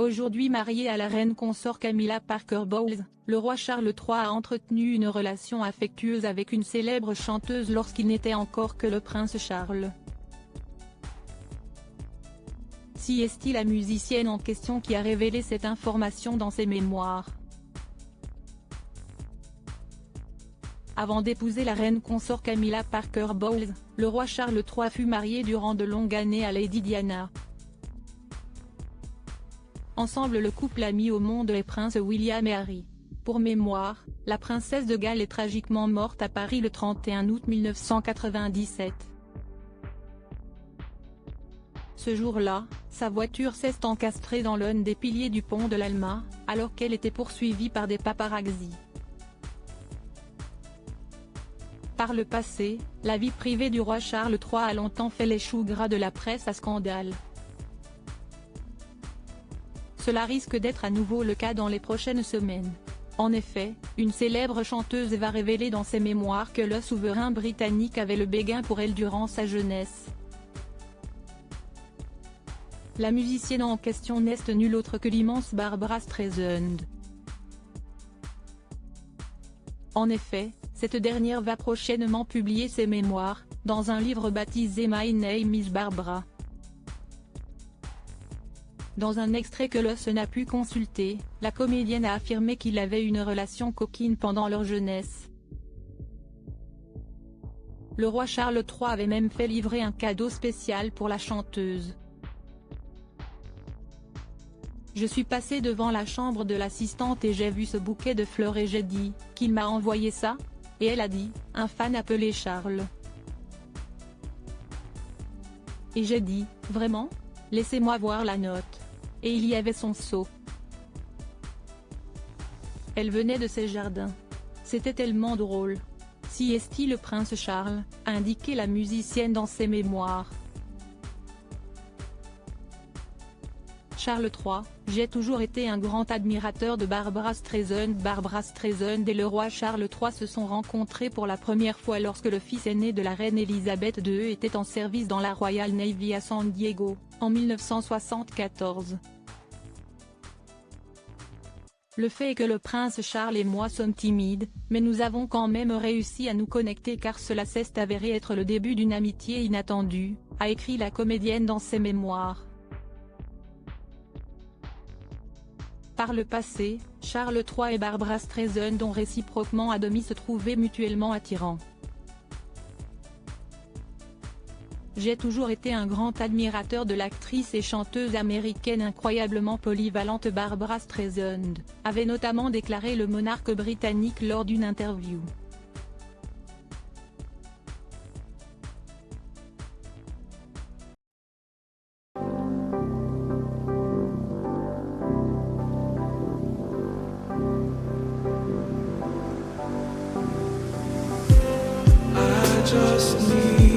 Aujourd'hui marié à la reine consort Camilla Parker Bowles, le roi Charles III a entretenu une relation affectueuse avec une célèbre chanteuse lorsqu'il n'était encore que le prince Charles. Si est-il la musicienne en question qui a révélé cette information dans ses mémoires. Avant d'épouser la reine consort Camilla Parker Bowles, le roi Charles III fut marié durant de longues années à Lady Diana. Ensemble le couple a mis au monde les princes William et Harry. Pour mémoire, la princesse de Galles est tragiquement morte à Paris le 31 août 1997. Ce jour-là, sa voiture s'est encastrée dans l'un des piliers du pont de l'Alma, alors qu'elle était poursuivie par des paparazzis. Par le passé, la vie privée du roi Charles III a longtemps fait les choux gras de la presse à scandale. Cela risque d'être à nouveau le cas dans les prochaines semaines. En effet, une célèbre chanteuse va révéler dans ses mémoires que le souverain britannique avait le béguin pour elle durant sa jeunesse. La musicienne en question n'est nulle autre que l'immense Barbra Streisand. En effet, cette dernière va prochainement publier ses mémoires, dans un livre baptisé My Name is Barbara. Dans un extrait que l'OS n'a pu consulter, la comédienne a affirmé qu'il avait une relation coquine pendant leur jeunesse. Le roi Charles III avait même fait livrer un cadeau spécial pour la chanteuse. Je suis passé devant la chambre de l'assistante et j'ai vu ce bouquet de fleurs et j'ai dit, qu'il m'a envoyé ça? Et elle a dit, un fan appelé Charles. Et j'ai dit, vraiment? Laissez-moi voir la note. Et il y avait son sceau. Elle venait de ses jardins. C'était tellement drôle. Si est-il le prince Charles, a indiqué la musicienne dans ses mémoires. Charles III, j'ai toujours été un grand admirateur de Barbra Streisand. Barbra Streisand et le roi Charles III se sont rencontrés pour la première fois lorsque le fils aîné de la reine Elisabeth II était en service dans la Royal Navy à San Diego, en 1974. Le fait est que le prince Charles et moi sommes timides, mais nous avons quand même réussi à nous connecter car cela s'est avéré être le début d'une amitié inattendue, a écrit la comédienne dans ses mémoires. Par le passé, Charles III et Barbra Streisand ont réciproquement admis se trouver mutuellement attirants. J'ai toujours été un grand admirateur de l'actrice et chanteuse américaine incroyablement polyvalente Barbra Streisand, avait notamment déclaré le monarque britannique lors d'une interview. Just need